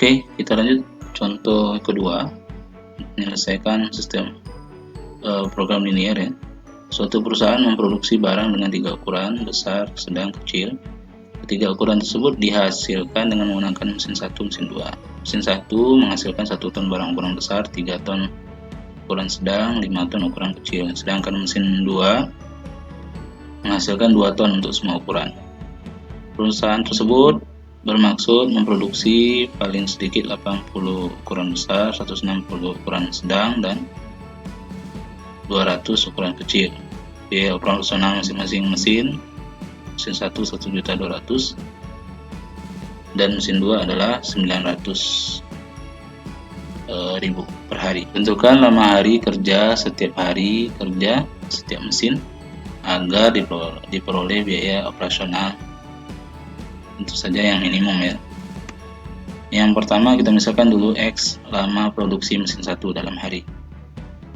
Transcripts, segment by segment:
Oke, kita lanjut contoh kedua, menyelesaikan sistem program linier ya. Suatu perusahaan memproduksi barang dengan 3 ukuran, besar, sedang, kecil. Ketiga ukuran tersebut dihasilkan dengan menggunakan mesin 1, mesin 2. Mesin 1 menghasilkan 1 ton barang ukuran besar, 3 ton ukuran sedang, 5 ton ukuran kecil. Sedangkan mesin 2 menghasilkan 2 ton untuk semua ukuran. Perusahaan tersebut bermaksud memproduksi paling sedikit 80 ukuran besar, 160 ukuran sedang, dan 200 ukuran kecil. Biaya operasional masing-masing mesin 1 1.200.000 dan mesin 2 adalah 900.000 per hari. Tentukan lama hari kerja setiap hari kerja setiap mesin agar diperoleh biaya operasional tentu saja yang minimum ya. Yang pertama kita misalkan dulu X lama produksi mesin 1 dalam hari.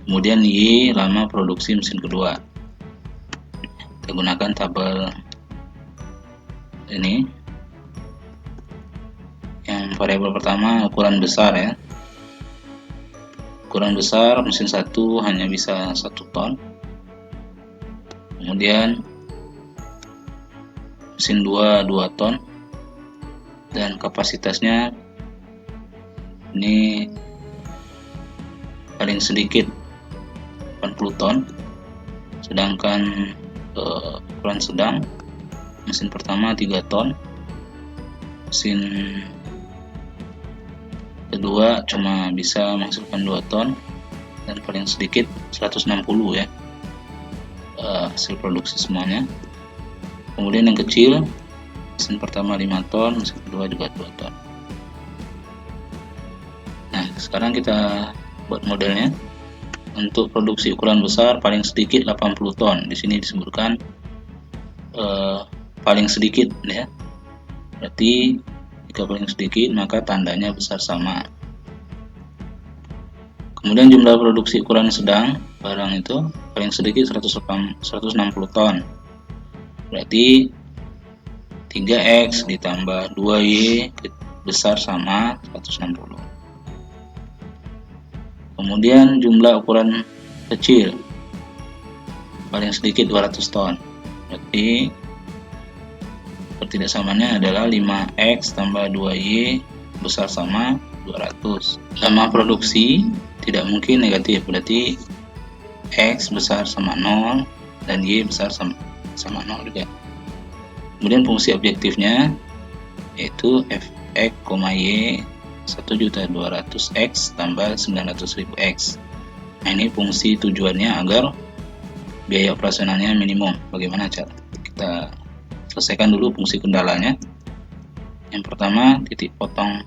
Kemudian Y lama produksi mesin kedua. Kita gunakan tabel ini. Yang variabel pertama ukuran besar ya. Ukuran besar mesin 1 hanya bisa 1 ton. Kemudian mesin 2 2 ton. Dan kapasitasnya ini paling sedikit 80 ton, sedangkan ukuran sedang mesin pertama 3 ton, mesin kedua cuma bisa menghasilkan 2 ton, dan paling sedikit 160 ya hasil produksi semuanya. Kemudian yang kecil mesin pertama 5 ton, mesin kedua juga 2 ton. Nah, sekarang kita buat modelnya. Untuk produksi ukuran besar paling sedikit 80 ton. Di sini disebutkan paling sedikit ya. Berarti jika paling sedikit maka tandanya besar sama. Kemudian jumlah produksi ukuran sedang barang itu paling sedikit 160 ton. Berarti 3X ditambah 2Y besar sama 160. Kemudian jumlah ukuran kecil paling sedikit 200 ton. Berarti pertidaksamanya adalah 5X tambah 2Y besar sama 200. Lama produksi tidak mungkin negatif, berarti X besar sama 0 dan Y besar sama 0 juga. Kemudian fungsi objektifnya yaitu Fx, Y 1.200.000X tambah 900.000X. Nah, ini fungsi tujuannya agar biaya operasionalnya minimum. Bagaimana cara? Kita selesaikan dulu fungsi kendalanya. Yang pertama, titik potong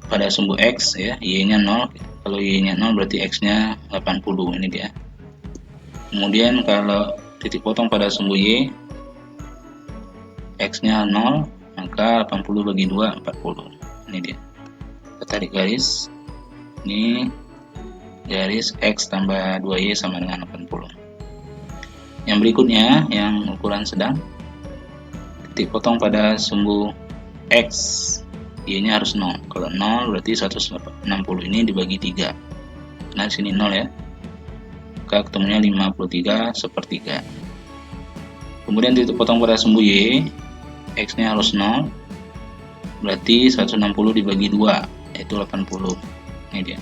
pada sumbu X ya, Y-nya 0. Kalau Y-nya 0 berarti X-nya 80. Ini dia. Kemudian kalau titik potong pada sumbu Y, X-nya 0, maka 80 bagi 2, 40. Ini dia. Kita tarik garis. Ini garis X tambah 2Y sama dengan 80. Yang berikutnya, yang ukuran sedang, titik potong pada sumbu X, Y-nya harus 0. Kalau 0 berarti 160 ini dibagi 3. Nah, sini 0 ya. Maka ketemunya 53 sepertiga. Kemudian titik potong pada sumbu Y, X-nya harus 0, berarti 160 dibagi 2, yaitu 80. Ini dia.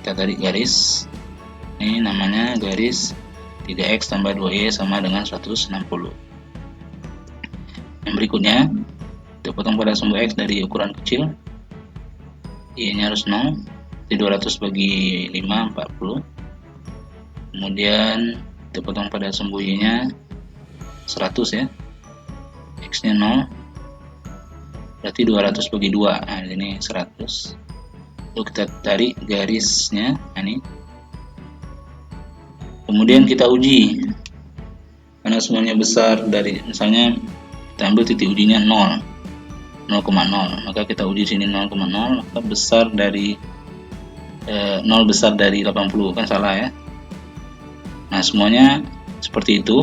Kita tarik garis. Ini namanya garis 3X tambah 2Y sama dengan 160. Yang berikutnya, titik potong pada sumbu X dari ukuran kecil, Y-nya harus 0, jadi 200 bagi 5, 40. Kemudian titik potong pada sumbu Y-nya 100 ya. X-nya 0, berarti 200 bagi 2. Nah, ini 100. Lalu kita tarik garisnya. Nah, ini. Kemudian kita uji. Karena semuanya besar dari, misalnya kita ambil titik ujinya 0, 0,0. Maka kita uji sini 0,0, maka besar dari 0 besar dari 80, kan salah ya. Nah, semuanya seperti itu.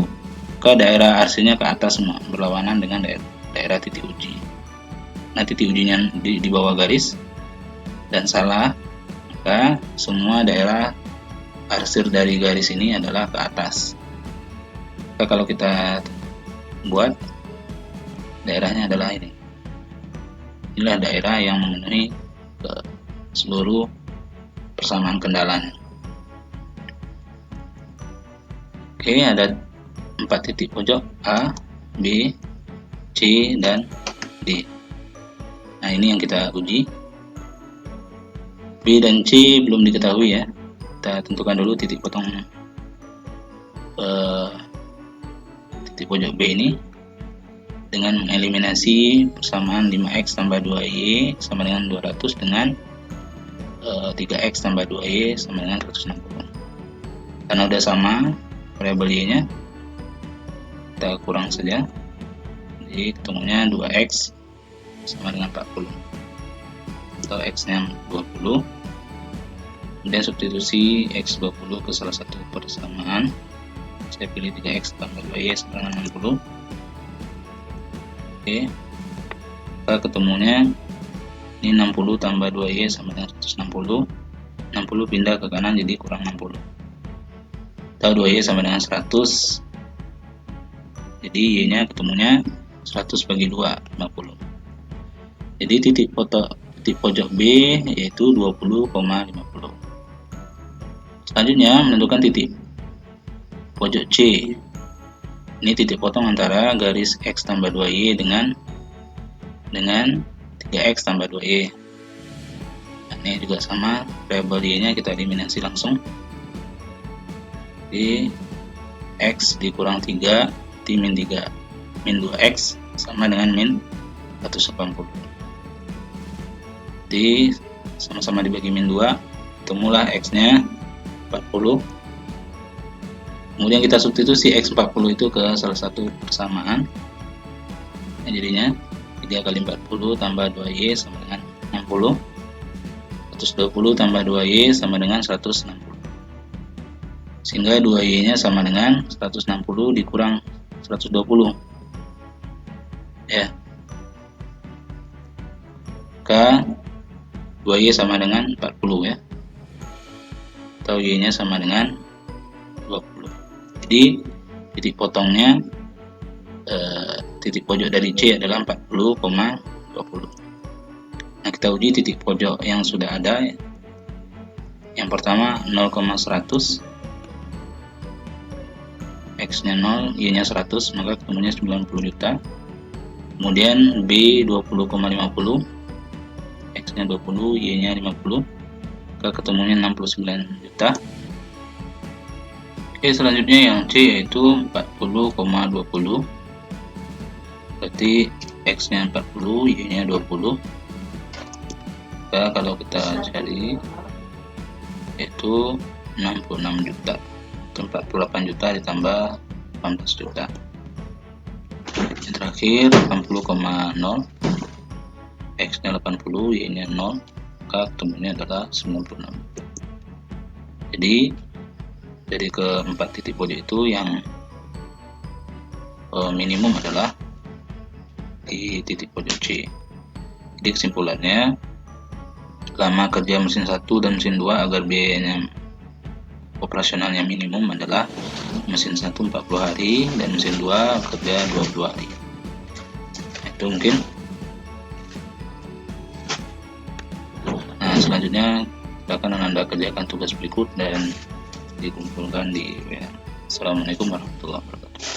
Ke daerah RC-nya ke atas semua, berlawanan dengan daerah titik uji. nah titik ujinya di bawah garis, dan salah, maka semua daerah arsir dari garis ini adalah ke atas. Maka kalau kita buat, daerahnya adalah ini. Inilah daerah yang memenuhi ke seluruh persamaan kendalan. Oke, ada 4 titik pojok A, B, C, dan D. Nah, ini yang kita uji. B dan C belum diketahui ya. Kita tentukan dulu titik potong titik pojok B ini dengan mengeliminasi persamaan 5x tambah 2y sama dengan 200 dengan 3x tambah 2y sama dengan 160. Karena udah sama variabel y-nya, kita kurang saja, jadi ketemunya 2x sama dengan 40 atau x nya 20. Kemudian substitusi x 20 ke salah satu persamaan, saya pilih 3x tambah 2y sama dengan 60. Oke, maka ketemunya ini 60 tambah 2y sama dengan 160. 60 pindah ke kanan jadi kurang 60, atau 2y sama dengan 100. Jadi y nya ketemunya 100 bagi 2, 50. Jadi titik pojok B yaitu 20,50. Selanjutnya menentukan titik pojok C. Ini titik potong antara garis x tambah 2y dengan 3x tambah 2y. Nah, ini juga sama, variabel y nya kita eliminasi langsung. Jadi x dikurang 3 min 3 min 2x sama dengan min 180. Jadi sama-sama dibagi min 2, temulah x nya 40. Kemudian kita substitusi x 40 itu ke salah satu persamaan. Nah, jadinya 3 kali 40 tambah 2y sama dengan 60. 120 tambah 2y sama dengan 160. Sehingga 2y nya sama dengan 160 dikurang 120 ya. Maka 2y sama dengan 40 ya, atau y nya sama dengan 20. Jadi titik potongnya titik pojok dari C adalah 40,20. Nah, kita uji titik pojok yang sudah ada. Yang pertama 0,100, x nya 0, y nya 100, maka ketemunya 90 juta. Kemudian B 20,50, x nya 20, y nya 50, maka ketemunya 69 juta. Oke, selanjutnya yang C yaitu 40,20, berarti x nya 40, y nya 20. Maka kalau kita cari yaitu 66 juta, 48 juta ditambah 18 juta. Yang terakhir 80,0, x nya 80, y nya 0, maka ketemunya adalah 96. Jadi dari keempat titik pojok itu yang minimum adalah di titik pojok C. Jadi kesimpulannya, lama kerja mesin 1 dan mesin 2 agar biayanya operasionalnya minimum adalah mesin 1 40 hari dan mesin 2 kerja 20 hari. Itu mungkin. Nah, selanjutnya silakan Anda kerjakan tugas berikut dan dikumpulkan di WA. Assalamualaikum warahmatullahi wabarakatuh.